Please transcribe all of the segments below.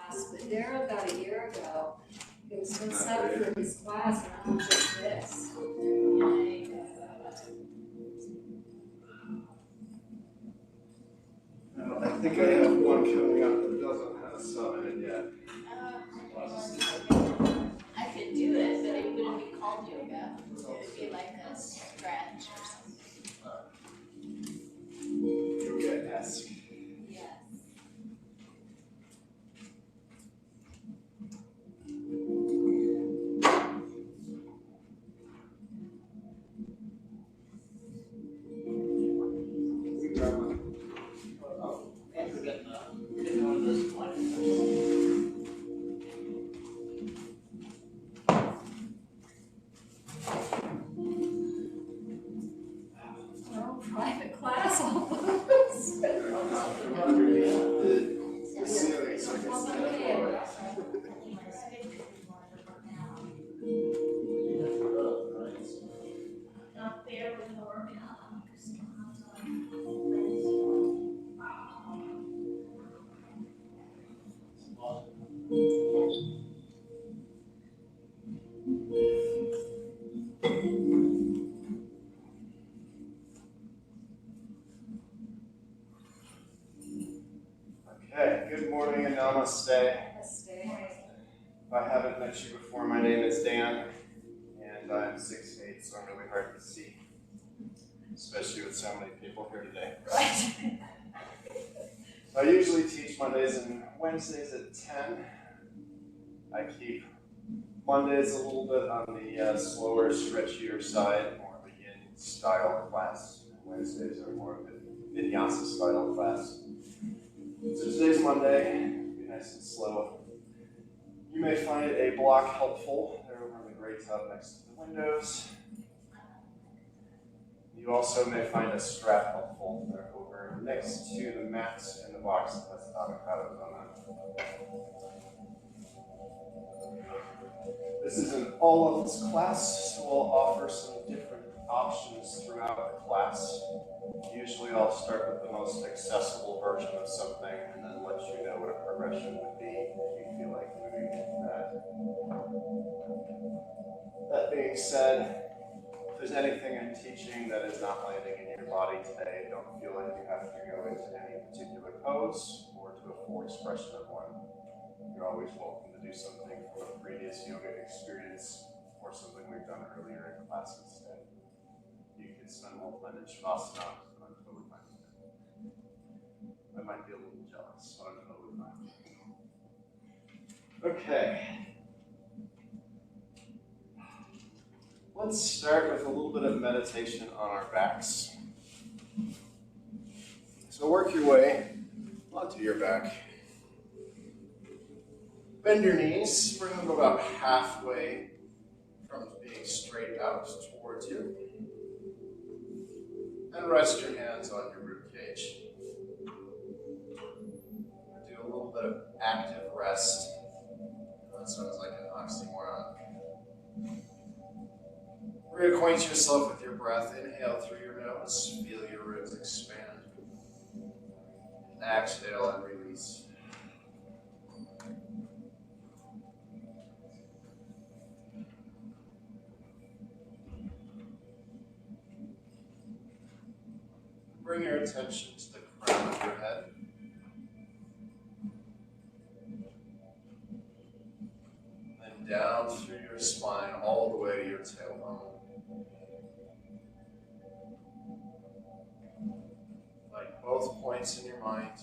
class, but Daryl got a year ago. He was going to sign up for his class, and I'm just this. I think I have one coming up that doesn't have a sub in it yet. I could do it, but it wouldn't be called yoga. It would be like a stretch or something. Yoga-esque. Yes. Private class almost. The ceiling's like a step. Not there with more. Okay, good morning and namaste. If I haven't met you before, my name is Dan, and I'm 6'8", so I'm really hard to see, especially with so many people here today. Right. I usually teach Mondays and Wednesdays at 10. I keep Mondays a little bit on the slower, stretchier side, more of a yin style class. Wednesdays are more of a vinyasa style class. So today's Monday, be nice and slow. You may find a block helpful. They're over in the gray tub next to the windows. You also may find a strap helpful. They're over next to the mats in the box that has avocados on it. This is an all-levels class, so we'll offer some different options throughout the class. Usually I'll start with the most accessible version of something and then let you know what a progression would be if you feel like moving into that. That being said, if there's anything in teaching that is not landing in your body today, don't feel like you have to go into any particular pose or to a full expression of one. You're always welcome to do something from a previous yoga experience or something we've done earlier in class instead. You can spend more time in Shavasana, but I'm totally fine with it. I might be a little jealous, but I'm totally fine. Okay. Let's start with a little bit of meditation on our backs. So work your way onto your back. Bend your knees, bring them about halfway from being straight out towards you. And rest your hands on your rib cage. Do a little bit of active rest. That sounds like an oxymoron. Reacquaint yourself with your breath. Inhale through your nose. Feel your ribs expand. Exhale and release. Bring your attention to the crown of your head. And down through your spine all the way to your tailbone. Like both points in your mind.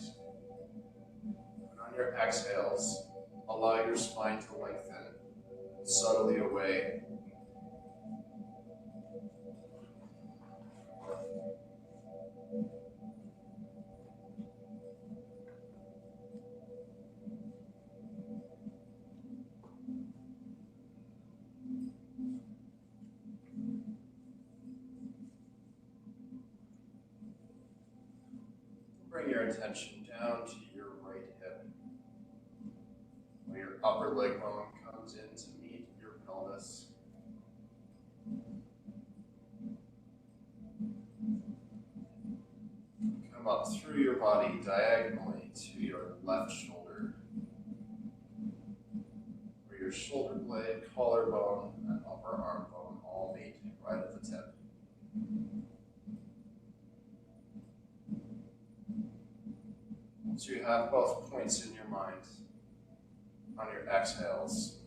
And on your exhales, allow your spine to lengthen subtly away. Bring your attention down to your right hip, where your upper leg bone comes in to meet your pelvis. Come. Come up through your body diagonally to your left shoulder. blade, collarbone, and upper arm bone all meet right at the tip. Once you have both points in your mind, on your exhales,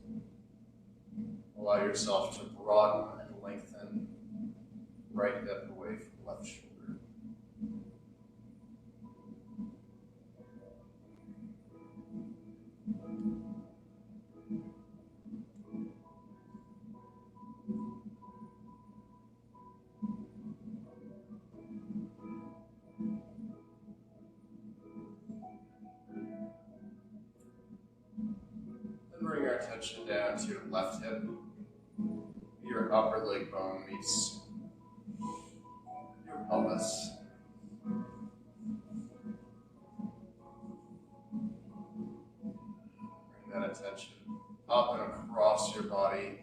allow yourself to broaden and lengthen right hip away from left shoulder. Then bring your attention down to your left hip. Your upper leg bone meets your pelvis. Bring that attention up and across your body,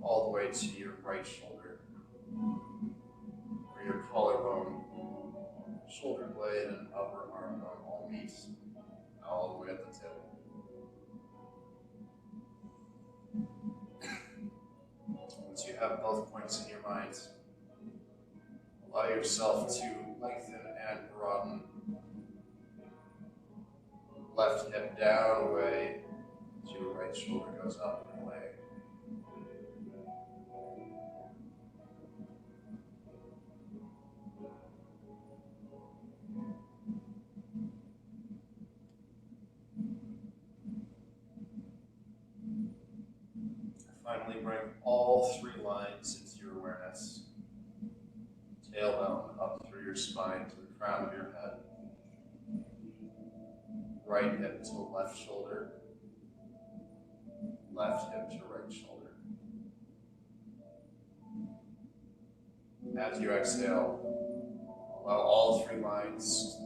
all the way to your right shoulder, where your collarbone, shoulder blade, and upper arm bone all meet, all the way at the tip. Once you have both points in your mind, allow yourself to lengthen and broaden. Left hip down away as your right shoulder goes up and away. Finally, bring all three lines into your awareness. Tailbone up through your spine to the crown of your head. Right hip to left shoulder. Left hip to right shoulder. As you exhale, allow all three lines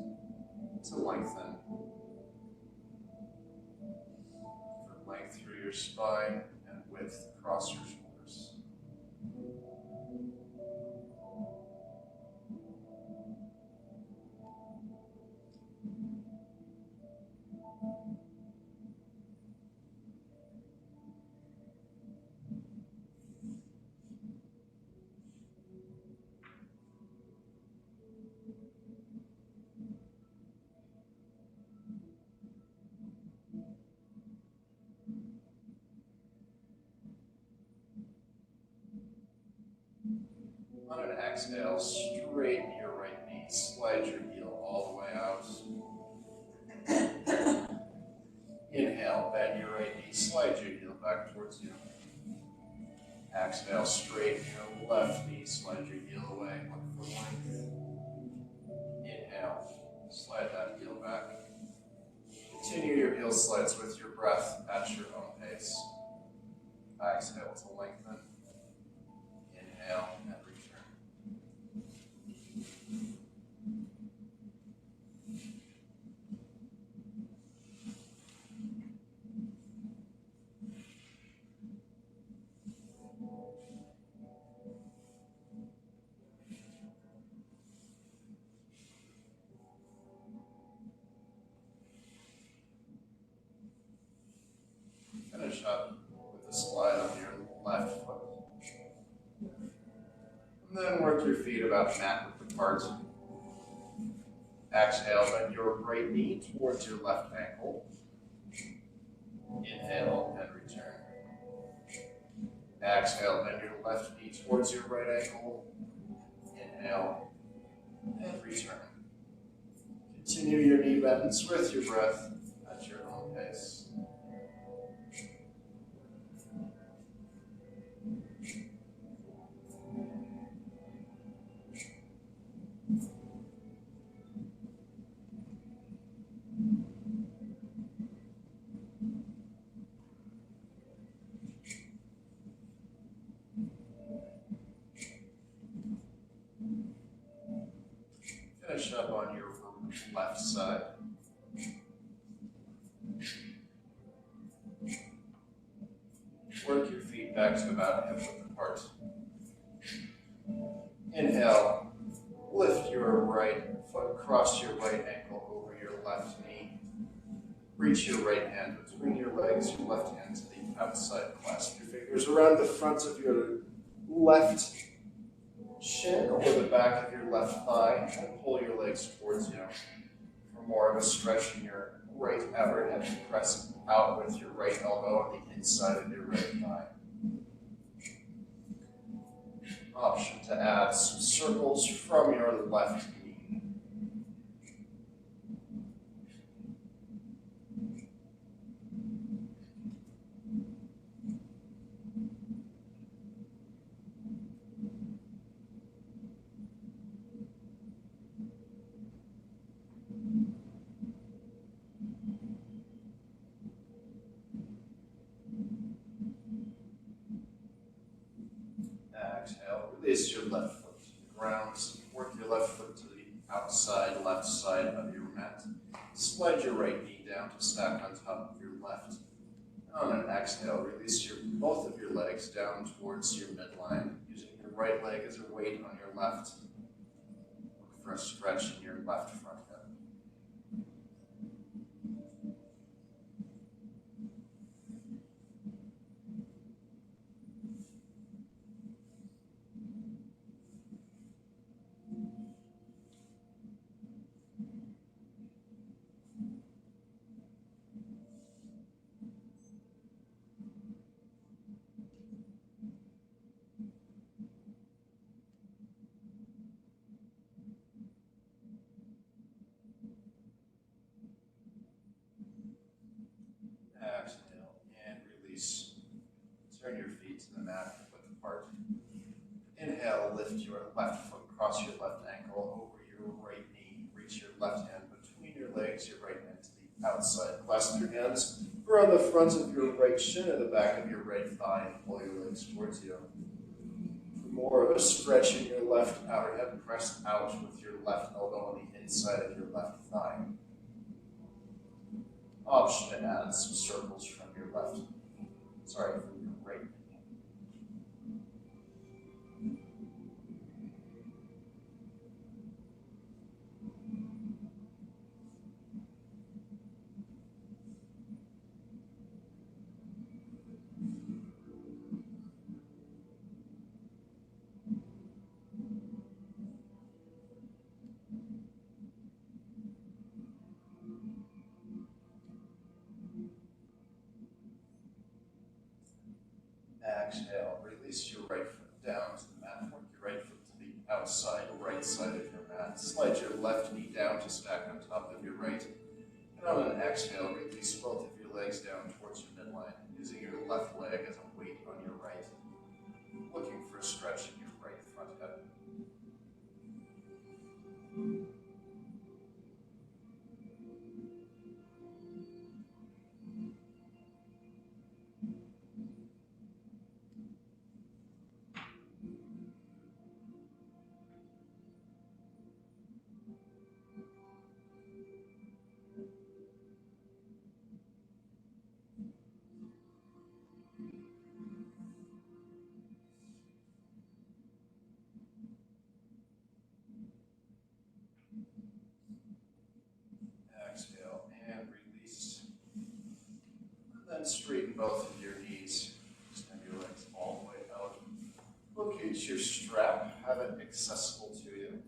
to lengthen. For length through your spine and width across your shoulders. On an exhale, straighten your right knee, slide your heel all the way out. Inhale, bend your right knee, slide your heel back towards you. Exhale, straighten your left knee, slide your heel away, look for length. Inhale, slide that heel back. Continue your heel slides with your breath at your own pace. Exhale to lengthen. Inhale and return. Finish up with a slide on your left foot. And then work your feet about mat width apart. Exhale, bend your right knee towards your left ankle. Inhale and return. Exhale, bend your left knee towards your right ankle. Inhale and return. Continue your knee bends with your breath at your own pace. Finish up on your left side. Work your feet back to about hip width apart. Inhale, lift your right foot across your right ankle over your left knee. Reach your right hand between your legs, your left hand to the outside. Clasp your fingers around the front of your left shin or the back of your left thigh and pull your legs towards you for more of a stretch in your right outer hip. Press out with your right elbow on the inside of your right thigh. Option to add some circles from your left knee. Exhale, release your left foot to the ground. Work your left foot to the outside left side of your mat. Slide your right knee down to stack on top of your left. On an exhale, release both of your legs down towards your midline, using your right leg as a weight on your left. Look for a stretch in your left front hip. Exhale and release. Turn your feet to the mat, width apart. Inhale, lift your left foot, cross your left ankle over your right knee. Reach your left hand between your legs, your right hand to the outside. Clasp your hands around the front of your right shin and the back of your right thigh and pull your legs towards you. For more of a stretch in your left outer hip, press out with your left elbow on the inside of your left thigh. Option to add some circles from your from your right. Exhale, release your right foot down to the mat. Work your right foot to the outside, right side of your mat. Slide your left knee down to stack on top of your right. And on an exhale, release both of your legs down towards your midline, using your left leg as a weight on your right. Looking for a stretch in your right front hip. Exhale and release. And then straighten both of your knees. Extend your legs all the way out. Locate your strap. Have it accessible to you.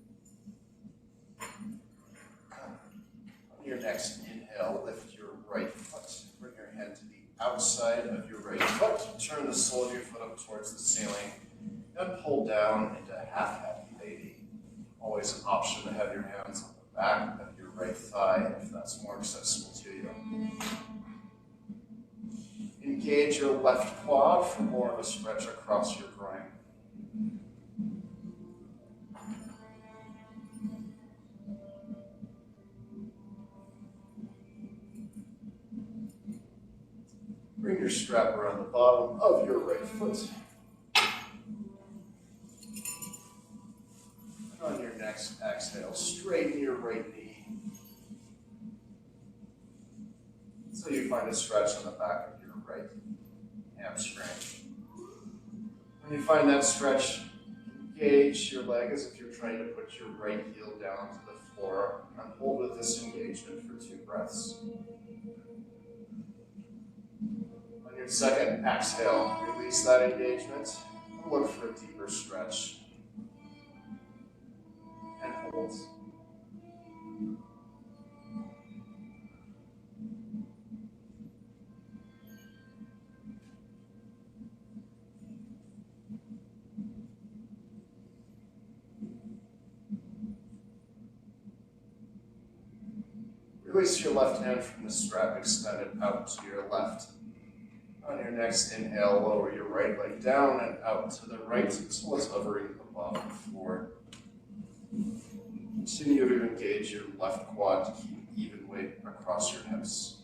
On your next inhale, lift your right foot. Bring your hand to the outside of your right foot. Turn the sole of your foot up towards the ceiling. And pull down into half-happy baby. Always an option to have your hands on the back of your right thigh if that's more accessible to you. Engage your left quad for more of a stretch across your groin. Bring your strap around the bottom of your right foot. And on your next exhale, straighten your right knee. So you find a stretch on the back of your right hamstring. When you find that stretch, engage your leg as if you're trying to put your right heel down to the floor and hold with this engagement for 2 breaths. On Your second exhale, release that engagement. Look for a deeper stretch. And hold. Release your left hand from the strap, extend it out to your left. On your next inhale, lower your right leg down and out to the right until it's hovering above the floor. Continue to engage your left quad to keep even weight across your hips.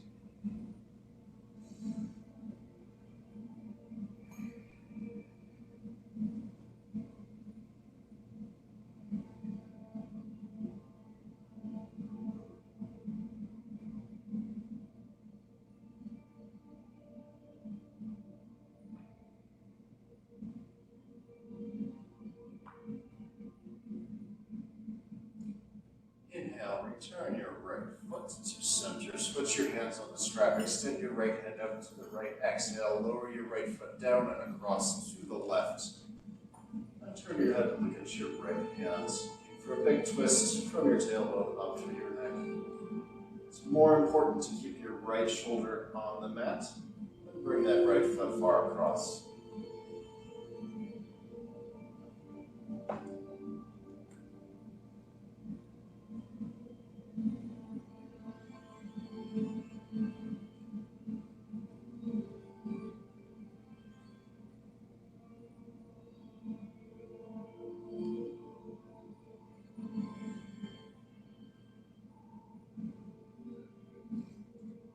Inhale, return your right foot to center. Switch your hands on the strap. Extend your right hand out to the right. Exhale, lower your right foot down and across to the left. And turn your head to look at your right hands. For a big twist from your tailbone up through your neck. It's more important to keep your right shoulder on the mat and bring that right foot far across.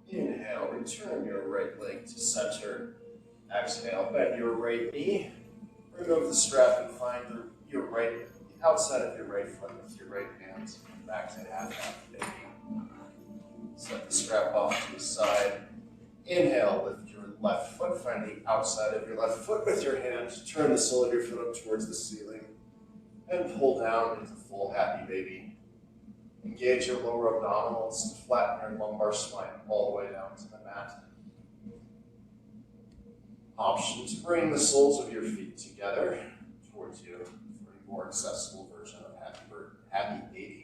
Inhale, return your right leg to center. Exhale, bend your right knee. Remove the strap and find the outside of your right foot with your right hand. Back to half baby. Set the strap off to the side. Inhale, lift your left foot. Find the outside of your left foot with your hand. Turn the sole of your foot up towards the ceiling. And pull down into full happy baby. Engage your lower abdominals to flatten your lumbar spine all the way down to the mat. Option to bring the soles of your feet together towards you for a more accessible version of happy baby.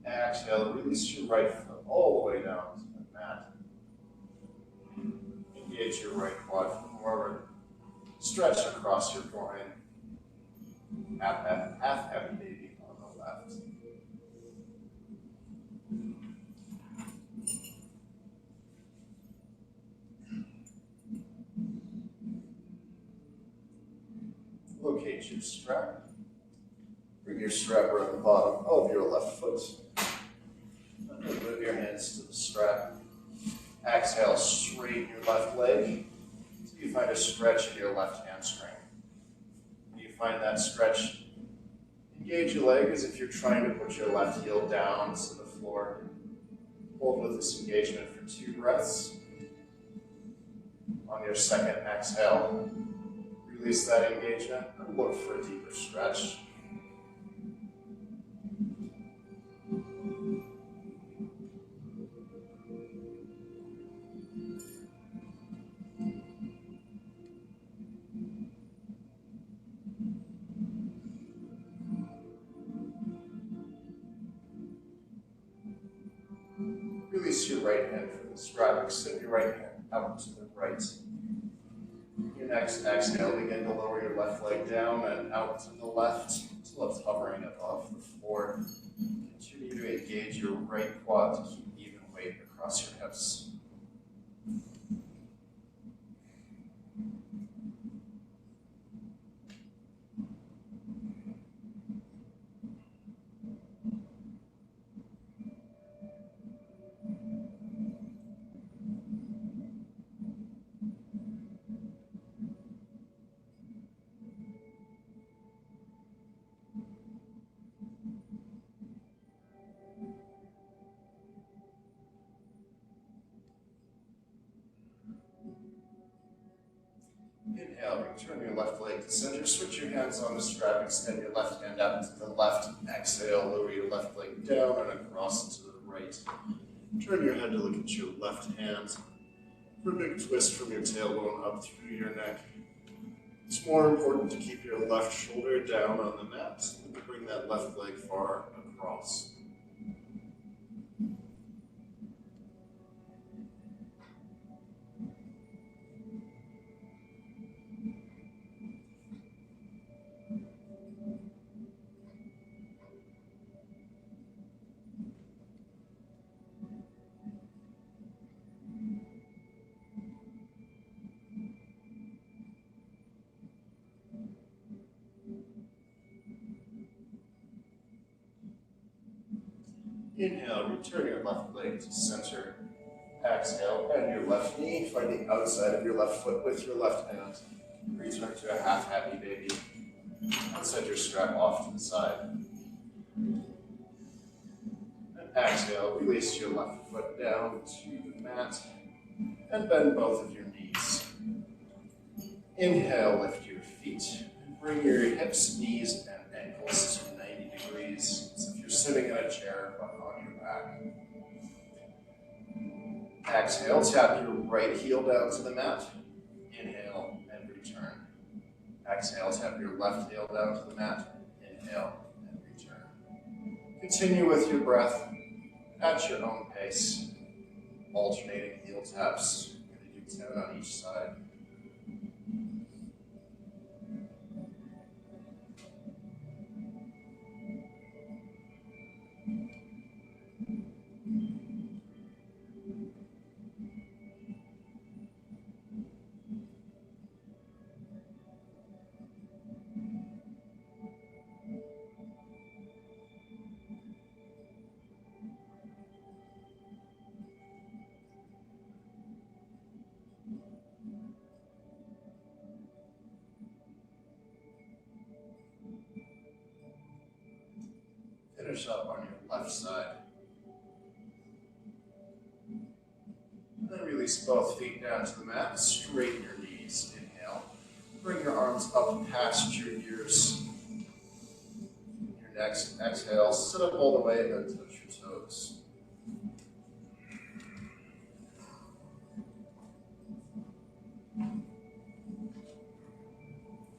Exhale, release your right foot all the way down to the mat. Engage your right quad forward. Stretch across your groin. Half happy baby on the left. Locate your strap. Bring your strap around the bottom of your left foot. And move your hands to the strap. Exhale, straighten your left leg until you find a stretch in your left hamstring. When you find that stretch, engage your leg as if you're trying to put your left heel down to the floor. Hold with this engagement for 2 breaths. On your second exhale, release that engagement and look for a deeper stretch. Release your right hand from the strap. Extend your right hand out to the right. Your next exhale, begin to lower your left leg down and out to the left until it's hovering above the floor. Continue to engage your right quad to keep even weight across your hips. return your left leg to center. Switch your hands on the strap. Extend your left hand out to the left. Exhale, lower your left leg down and across to the right. Turn your head to look at your left hand. For a big twist from your tailbone up through your neck. It's more important to keep your left shoulder down on the mat than to bring that left leg far across. Inhale, return your left leg to center. Exhale, bend your left knee, find the outside of your left foot with your left hand. Return to a half happy baby. And send your strap off to the side. And exhale, release your left foot down to the mat. And bend both of your knees. Inhale, lift your feet. Bring your hips, knees, and ankles to 90 degrees. As if you're sitting in a chair, but on your back. Exhale, tap your right heel down to the mat. Inhale and return. Exhale, tap your left heel down to the mat. Inhale and return. Continue with your breath at your own pace. Alternating heel taps. You're going to do 10 on each side. Finish up on your left side. And then release both feet down to the mat. Straighten your knees. Inhale. Bring your arms up past your ears. Your next exhale, sit up all the way, then touch your toes.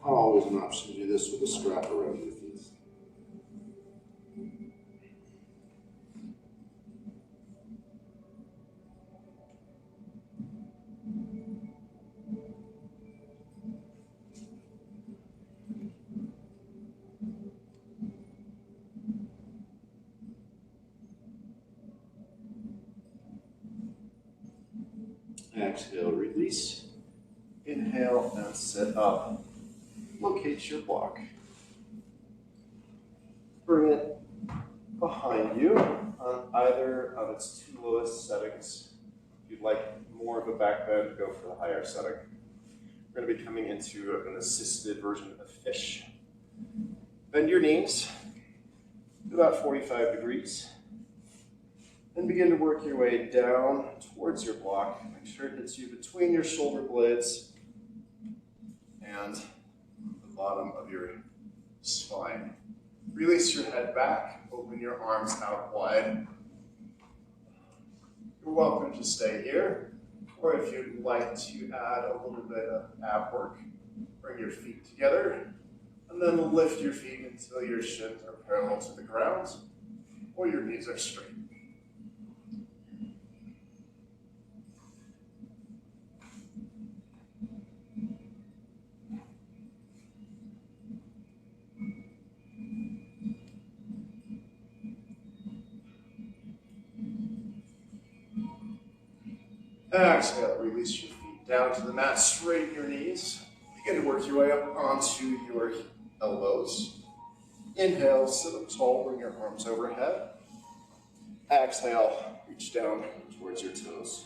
Always an option to do this with a strap around your feet. Exhale, release. Inhale and sit up. Locate your block. Bring it behind you on either of its two lowest settings. If you'd like more of a back bend, go for the higher setting. We're going to be coming into an assisted version of fish. Bend your knees to about 45 degrees. Then begin to work your way down towards your block. Make sure it hits you between your shoulder blades and the bottom of your spine. Release your head back, open your arms out wide. You're welcome to stay here, or if you'd like to add a little bit of ab work, bring your feet together, and then lift your feet until your shins are parallel to the ground, or your knees are straight. Exhale, release your feet down to the mat, straighten your knees. Begin to work your way up onto your elbows. Inhale, sit up tall, bring your arms overhead. Exhale, reach down towards your toes.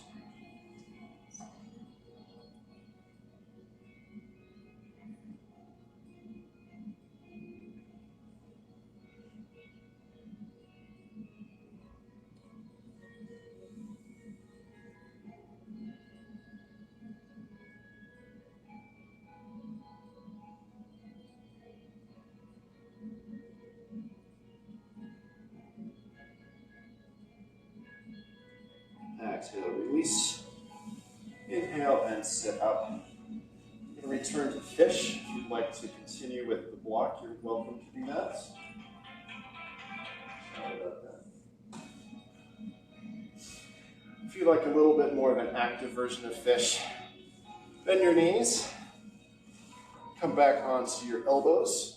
release. Inhale and sit up. You're going to return to fish. If you'd like to continue with the block, you're welcome to do that. Sorry about that. If you like a little bit more of an active version of fish, bend your knees. Come back onto your elbows.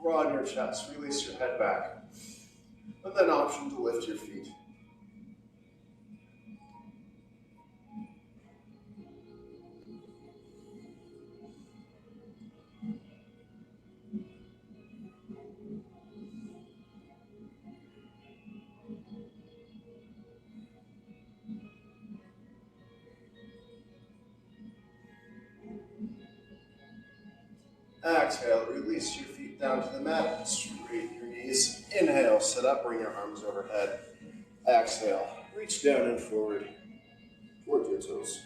Broaden your chest, release your head back. And then option to lift your feet. Exhale, release your feet down to the mat, straighten your knees. Inhale, sit up, bring your arms overhead. Exhale, reach down and forward towards your toes.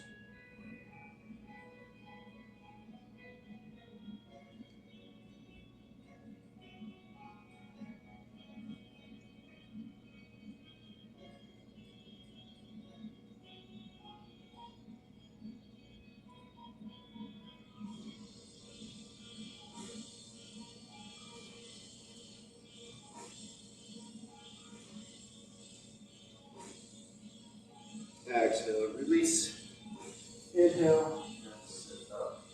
Exhale, release. Inhale, and sit up.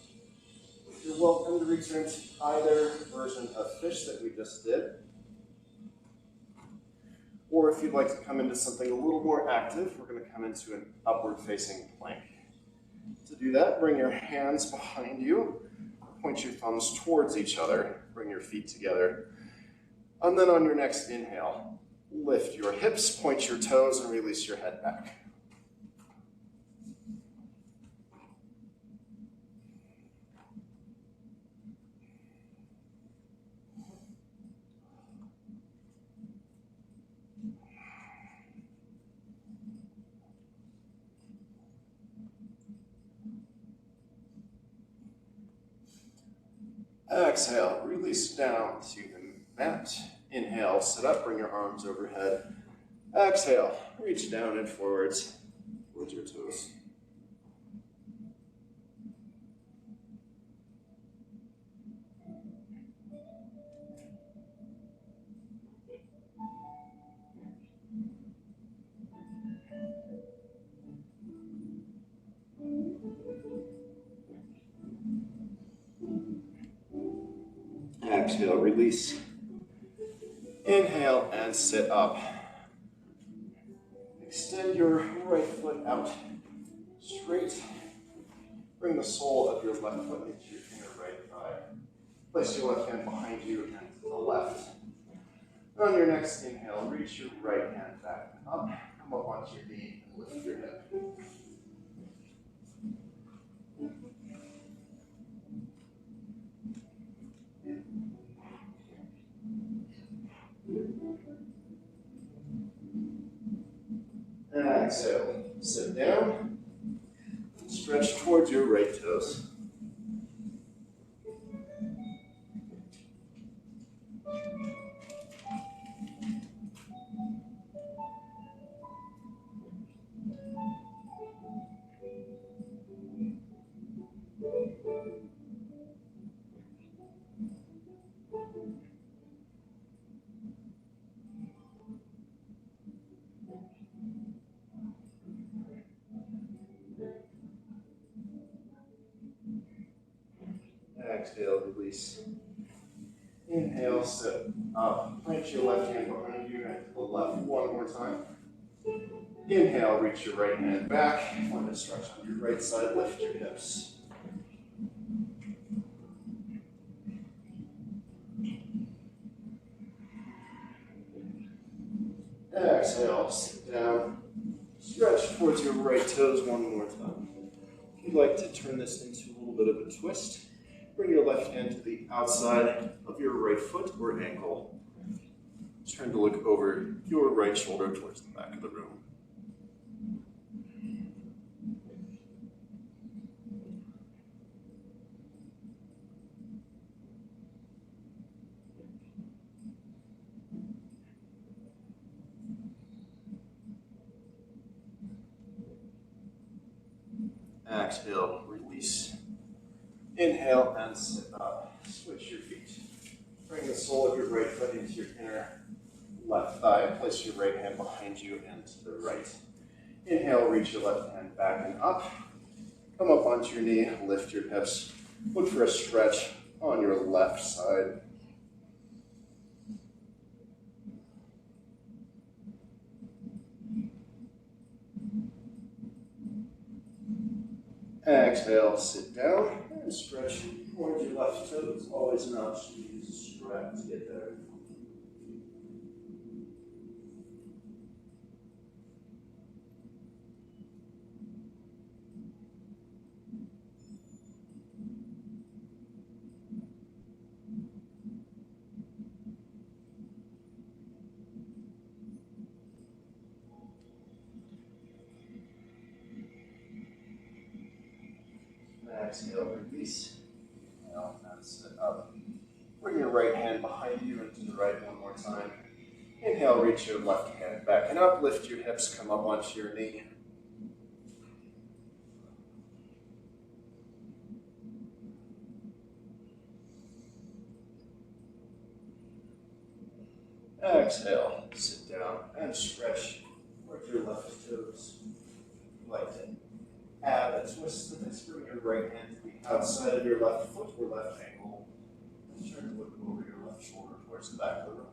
You're welcome to return to either version of fish that we just did. Or if you'd like to come into something a little more active, we're going to come into an upward facing plank. To do that, bring your hands behind you, point your thumbs towards each other, bring your feet together. And then on your next inhale, lift your hips, point your toes, and release your head back. Exhale, release down to the mat. Inhale, sit up, bring your arms overhead. Exhale, reach down and forwards towards your toes. Exhale, release. Inhale and sit up. Extend your right foot out straight. Bring the sole of your left foot into your inner right thigh. Place your left hand behind you and to the left. On your next inhale, reach your right hand back up. Come up onto your knee and lift your hip. And exhale, sit down, stretch towards your right toes. Exhale, release. Inhale, sit up. Plant your left hand behind you and to the left one more time. Inhale, reach your right hand back. Want to stretch on your right side, lift your hips. Exhale, sit down. Stretch towards your right toes one more time. If you'd like to turn this into a little bit of a twist, bring your left hand to the outside of your right foot or ankle. Turn to look over your right shoulder towards the back of the room. Exhale, release. Inhale and sit up. Switch your feet. Bring the sole of your right foot into your inner left thigh. Place your right hand behind you and to the right. Inhale, reach your left hand back and up. Come up onto your knee, lift your hips. Look for a stretch on your left side. Exhale, sit down and stretch towards your left toes. Always an option to use a strap to get there. Exhale, release. Inhale and sit up. Bring your right hand behind you and to the right one more time. Inhale, reach your left hand back and up. Lift your hips, come up onto your knee. Exhale, sit down and stretch towards your left toes. Like to add a twist to this. Bring your right hand to the outside of your left foot or left ankle. And turn to look over your left shoulder towards the back of the room.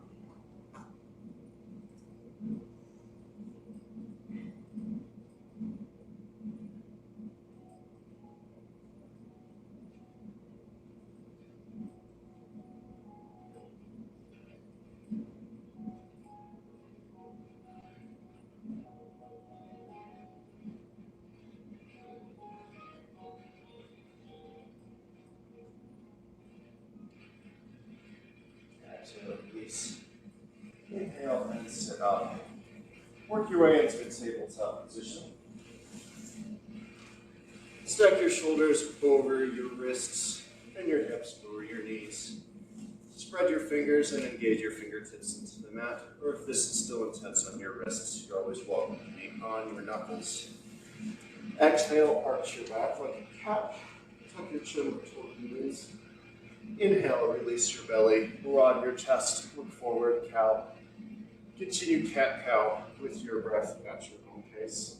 Exhale, release. Inhale and sit up. Work your way into a tabletop position. Stack your shoulders over your wrists and your hips over your knees. Spread your fingers and engage your fingertips into the mat, or if this is still intense on your wrists, you're always welcome to be on your knuckles. Exhale, arch your back like a cat. Tuck your chin toward your knees. Inhale, release your belly, broaden your chest, look forward, cow. Continue cat-cow with your breath at your own pace.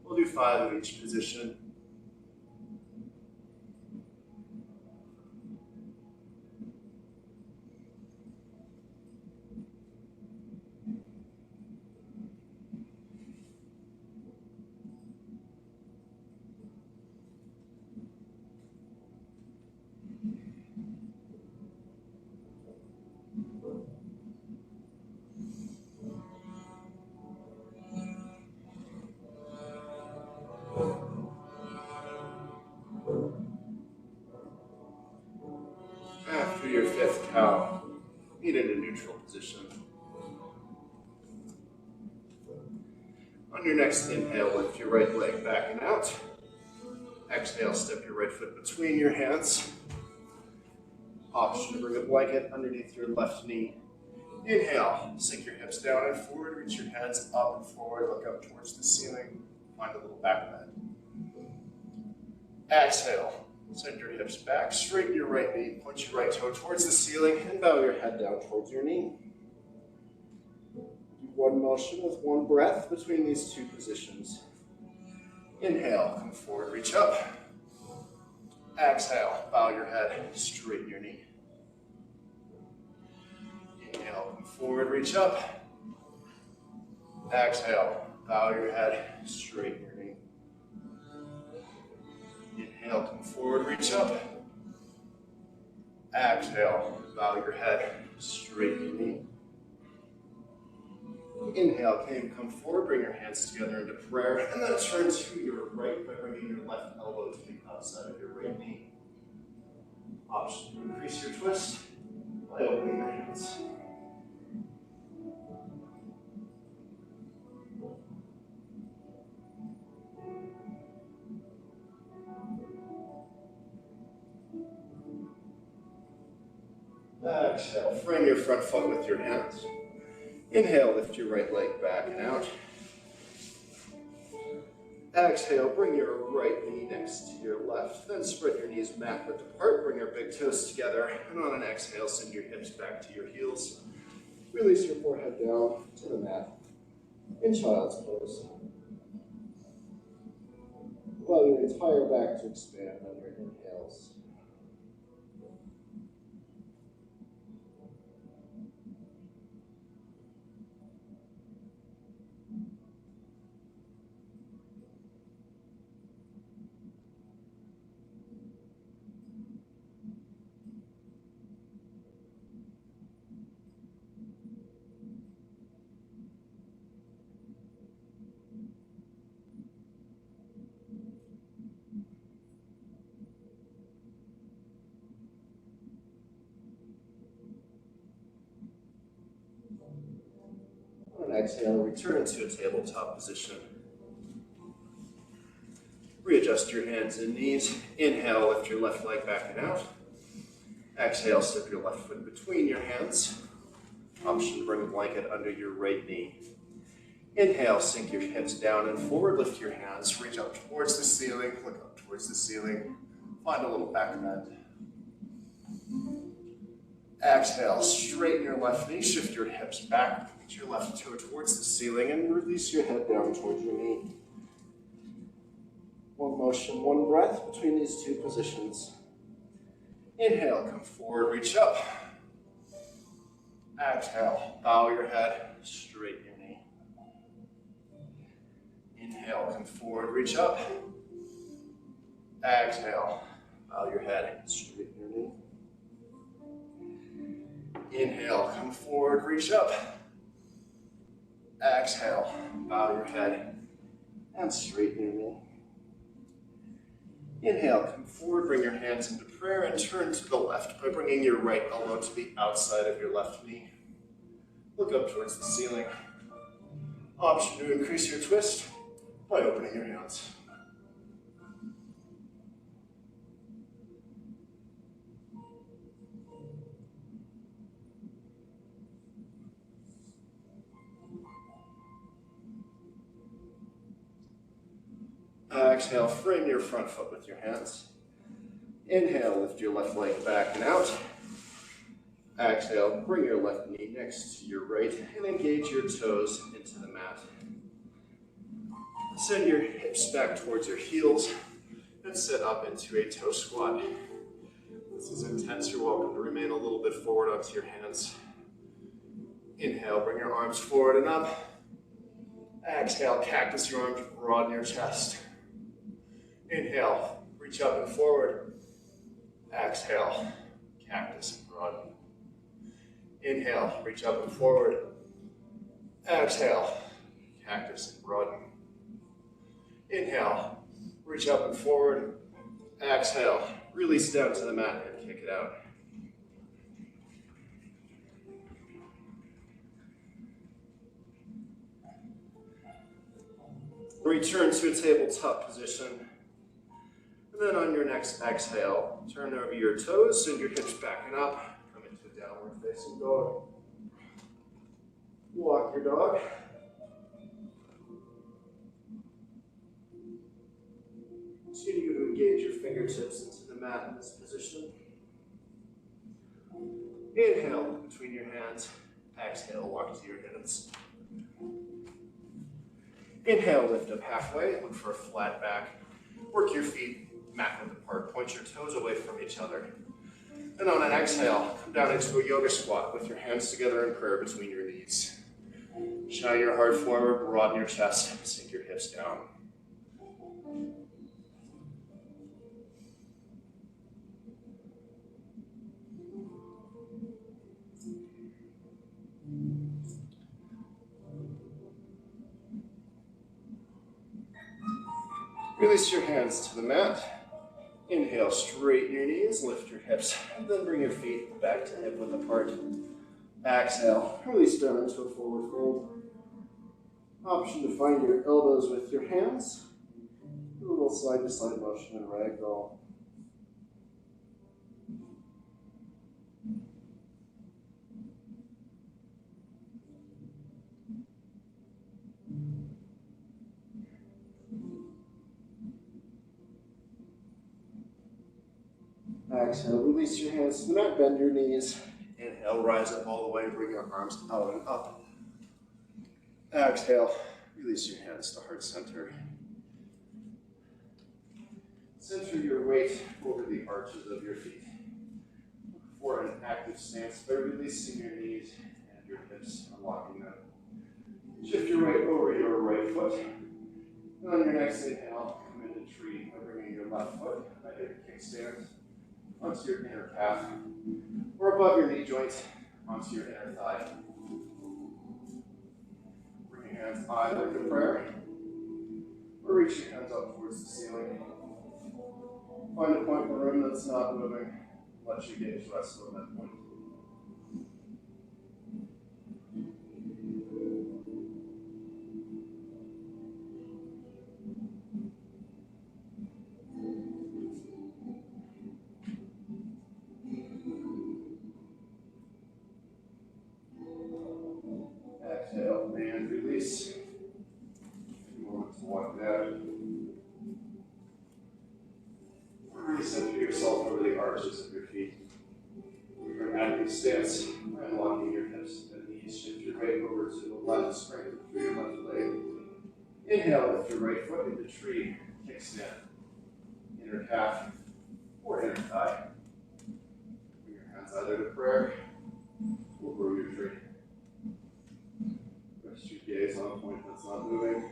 We'll do 5 of each position. After your 5th cow, meet in a neutral position. On your next inhale, lift your right leg back and out. Exhale, step your right foot between your hands. Option to bring a blanket underneath your left knee. Inhale, sink your hips down and forward, reach your hands up and forward, look up towards the ceiling, find a little back bend. Exhale, send your hips back, straighten your right knee, point your right toe towards the ceiling, and bow your head down towards your knee. Do one motion with one breath between these 2 positions. Inhale, come forward, reach up. Exhale, bow your head, straighten your knee. Inhale, come forward, reach up. Exhale, bow your head, straighten your knee. Inhale, come forward, reach up. Exhale, bow your head, straighten your knee. Inhale, come forward, bring your hands together into prayer, and then turn to your right by bringing your left elbow to the outside of your right knee. Option to increase your twist by opening your hands. Exhale, frame your front foot with your hands. Inhale, lift your right leg back and out. Exhale, bring your right knee next to your left, then spread your knees mat width apart, bring your big toes together, and on an exhale, send your hips back to your heels. Release your forehead down to the mat in child's pose. Allow your entire back to expand on your inhales. On an exhale, return to a tabletop position. Readjust your hands and knees. Inhale, lift your left leg back and out. Exhale, step your left foot between your hands. Option, bring a blanket under your right knee. Inhale, sink your hips down and forward, lift your hands, reach up towards the ceiling, look up towards the ceiling, find a little back bend. Exhale, straighten your left knee, shift your hips back, reach your left toe towards the ceiling, and release your head down towards your knee. One motion, one breath between these two positions. Inhale, come forward, reach up. Exhale, bow your head, straighten your knee. Inhale, come forward, reach up. Exhale, bow your head, straighten your knee. Inhale, come forward, reach up. Exhale, bow your head and straighten your knee. Inhale, come forward, bring your hands into prayer and turn to the left by bringing your right elbow to the outside of your left knee. Look up towards the ceiling. Option to increase your twist by opening your hands. Exhale, frame your front foot with your hands. Inhale, lift your left leg back and out. Exhale, bring your left knee next to your right and engage your toes into the mat. Send your hips back towards your heels and sit up into a toe squat. This is intense. You're welcome to remain a little bit forward onto your hands. Inhale, bring your arms forward and up. Exhale, cactus your arms, broaden your chest. Inhale, reach up and forward. Exhale, cactus and broaden. Inhale, reach up and forward. Exhale, cactus and broaden. Inhale, reach up and forward. Exhale, release down to the mat and kick it out. Return to a tabletop position. And then on your next exhale, turn over your toes, send your hips back and up. Come into a downward facing dog. Walk your dog. Continue to engage your fingertips into the mat in this position. Inhale between your hands. Exhale, walk to your hips. Inhale, lift up halfway, look for a flat back. Work your feet mat width apart, point your toes away from each other. And on an exhale, come down into a yoga squat with your hands together in prayer between your knees. Shine your heart forward, broaden your chest, sink your hips down. Release your hands to the mat. Inhale, straighten your knees, lift your hips, and then bring your feet back to hip width apart. Exhale, release down into a forward fold. Option to find your elbows with your hands. A little side to side motion in ragdoll. Exhale, release your hands to the mat, bend your knees. Inhale, rise up all the way, bring your arms out and up. Exhale, release your hands to heart center. Center your weight over the arches of your feet. Look for an active stance by releasing your knees and your hips, unlocking them. Shift your weight over your right foot. And on your next inhale, come into tree by bringing your left foot, either kickstand, onto your inner calf, or above your knee joint, onto your inner thigh. Bring your hands either to prayer, or reach your hands up towards the ceiling. Find a point in the room that's not moving. Let your gaze rest on that point. Exhale and release. Take a moment to walk down. Recenter yourself over the arches of your feet. Your active stance, unlocking your hips and knees. Shift your weight over to the left, strengthen through your left leg. Inhale, lift your right foot into tree, kickstand, inner calf, or inner thigh. Bring your hands either to prayer or grow your tree. Rest your gaze on a point that's not moving.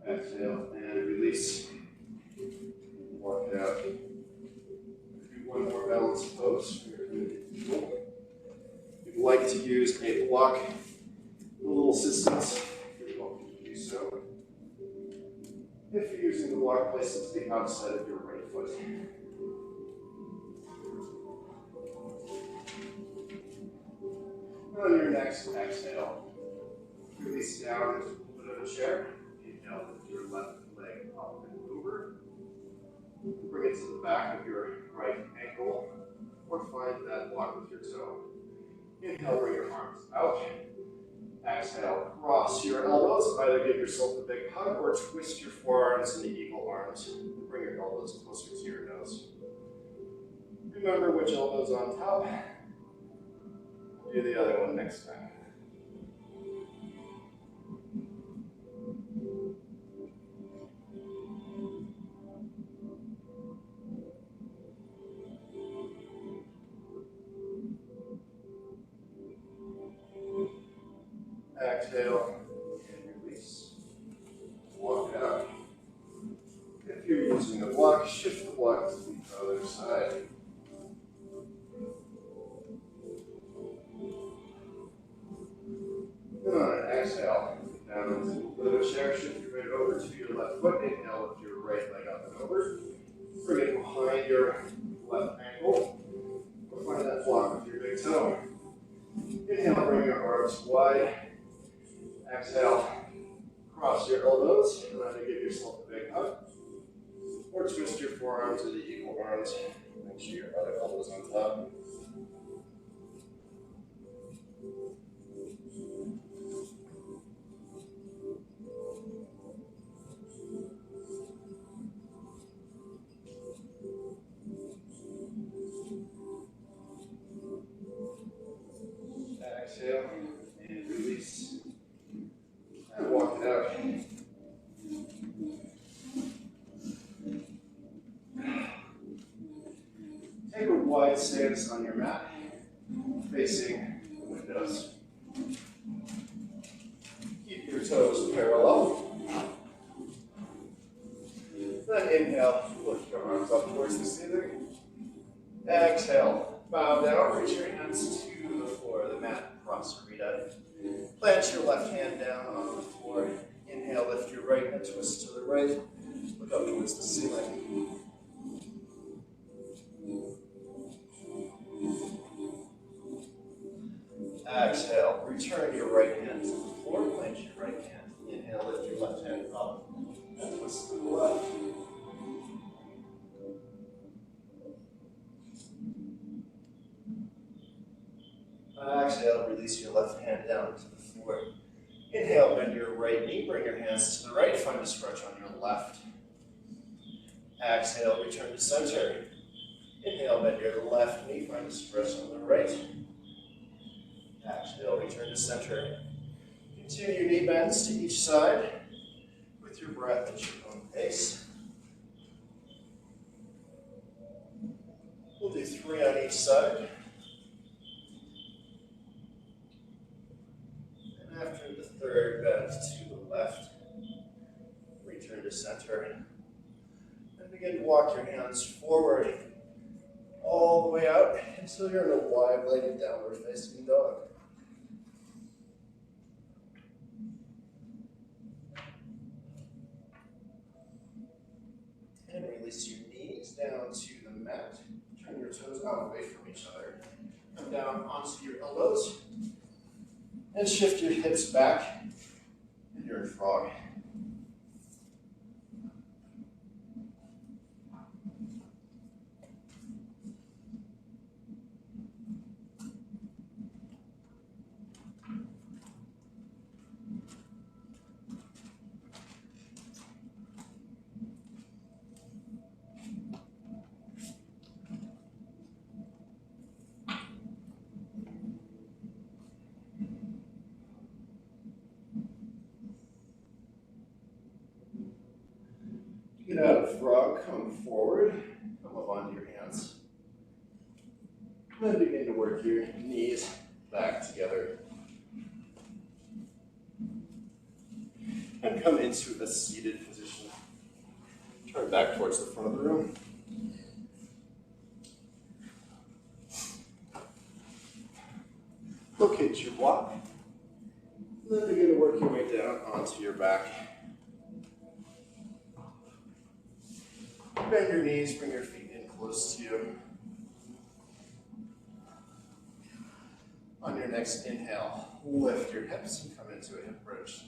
Exhale and release. Walk it out. Do one more balanced pose. If you'd like to use a block, a little assistance, you're welcome to do so. If you're using the block, place it to the outside of your right foot. And on your next exhale, release down into a little bit of a chair. Inhale, lift your left leg up and over. Bring it to the back of your right ankle, or find that block with your toe. Inhale, bring your arms out. Exhale, cross your elbows. Either give yourself a big hug or twist your forearms into eagle arms. Bring your elbows closer to your nose. Remember which elbow's on top. Do the other one next time. Exhale and release. Walk out. If you're using a block, shift the block to the other side. And on an exhale, down into a little bit of a chair, shift your weight over to your left foot. Inhale, lift your right leg up and over. Bring it behind your left ankle. Or find that block with your big toe. Inhale, bring your arms wide. Exhale, cross your elbows, and either give yourself a big hug, or twist your forearms into equal arms. Make sure your other elbow's on top. Exhale, and release. And walk it out. Take a wide stance on your mat, facing the windows. Keep your toes parallel. Then inhale, lift your arms up towards the ceiling. Exhale, bow down, reach your hands to the floor, the mat, Prasarita. Plant your left hand down on the floor. Inhale, lift your right and twist to the right. Look up towards the ceiling. Exhale, return your right hand to the floor. Plant your right hand. Inhale, lift your left hand up and twist to the left. exhale, release your left hand down to the floor. Inhale, bend your right knee, bring your hands to the right, find a stretch on your left. Exhale, return to center. Inhale, bend your left knee, find a stretch on the right. Exhale, return to center. Continue your knee bends to each side with your breath at your own pace. We'll do 3 on each side. And after the third bend to the left, return to center. And begin to walk your hands forward all the way out until you're in a wide-legged downward facing dog. And release your knees down to the mat. Turn your toes out away from each other. Come down onto your elbows. And shift your hips back. And you're in frog. Get out of frog, come forward, come up onto your hands. Then begin to work your knees back together. And come into a seated position. Turn back towards the front of the room. Locate your block. Then begin to work your way down onto your back. Bend your knees, bring your feet in close to you. On your next inhale, lift your hips and come into a hip bridge.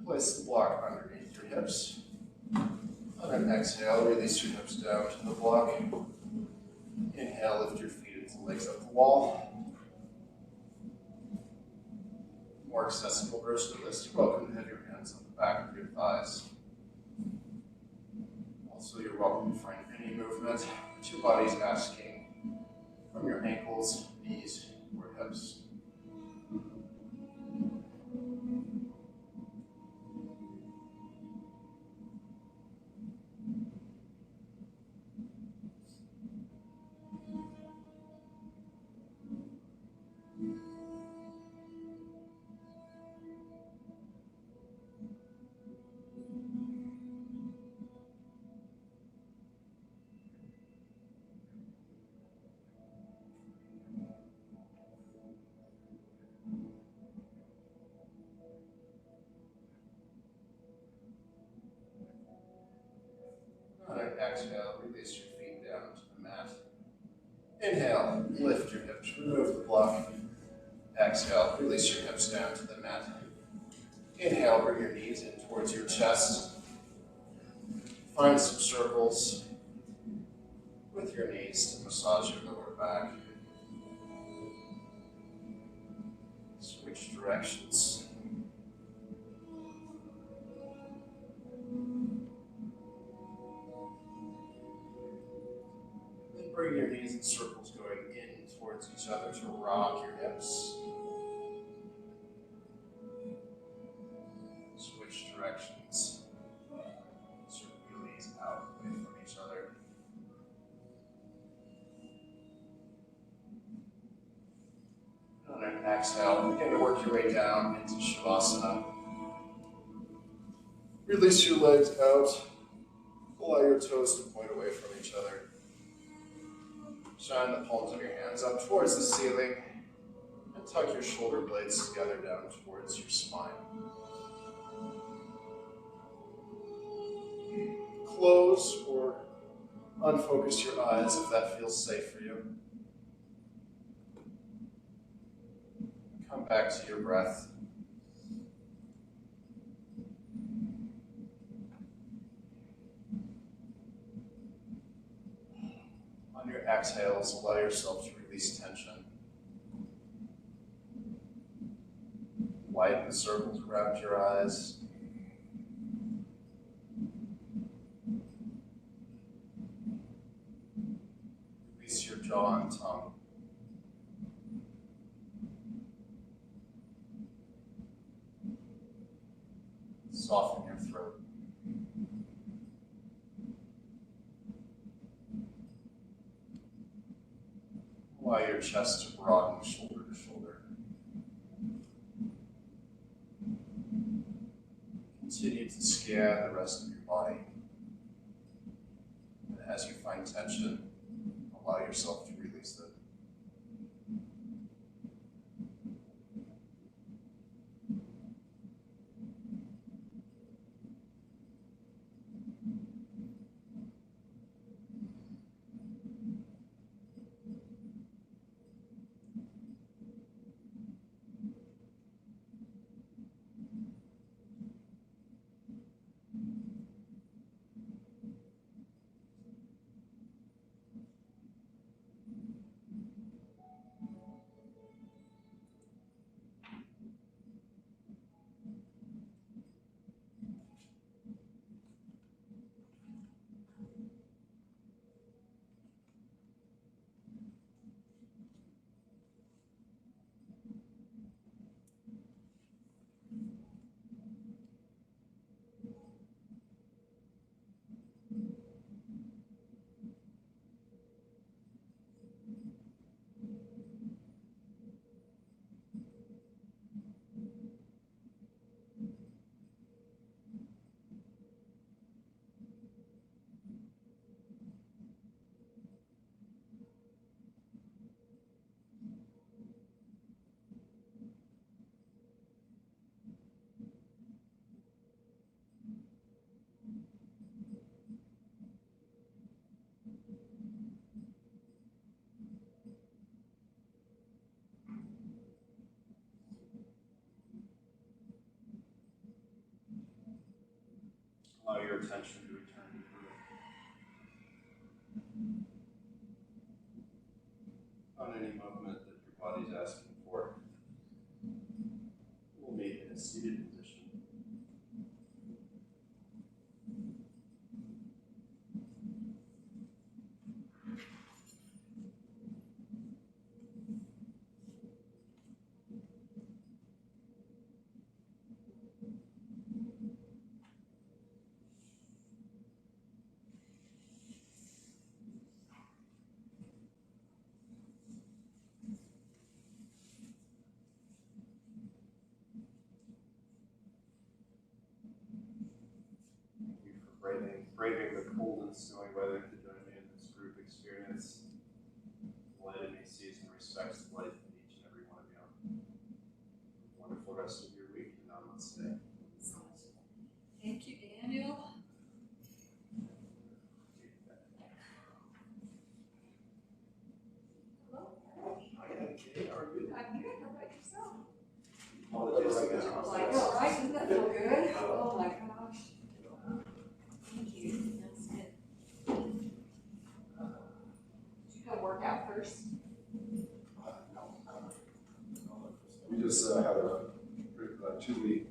Place the block underneath your hips. On an exhale, release your hips down to the block. Inhale, lift your feet into the legs up the wall. More accessible version of this, you're welcome to have your hands on the back of your thighs. Also, you're welcome to find any movement that your body's asking from your ankles, knees, or hips. On an exhale, release your feet down to the mat. Inhale, lift your hips, remove the block. Exhale, release your hips down to the mat. Inhale, bring your knees in towards your chest. Find some circles with your knees to massage your lower back. Switch directions. Bring your knees in circles going in towards each other to rock your hips. Switch directions. Circle your knees out away from each other. On an exhale, begin to work your way down into Shavasana. Release your legs out. Allow your toes to point away from each other. Shine the palms of your hands up towards the ceiling and tuck your shoulder blades together down towards your spine. Close or unfocus your eyes if that feels safe for you. Come back to your breath. On your exhales, allow yourself to release tension. Widen the circles around your eyes. Release your jaw and tongue. Soften your throat. Allow your chest to broaden shoulder to shoulder. Continue to scan the rest of your body. And as you find tension, allow yourself to release it. Allow your attention to return to the breath. On any movement that your body's asking for, we'll meet in a seated position. Braving the cold and snowy weather to join me in this group experience. Light in me sees and respects the life in each and every one of you. Wonderful rest of your week, and namaste. Thank you, Daniel. Hello. Hi, Kate. How are you? I'm good. How about yourself? Apologies again. Oh, I know, right? Doesn't that feel good? Oh my gosh. Thank you. That's good. Did you go work out first? We just had a 2-week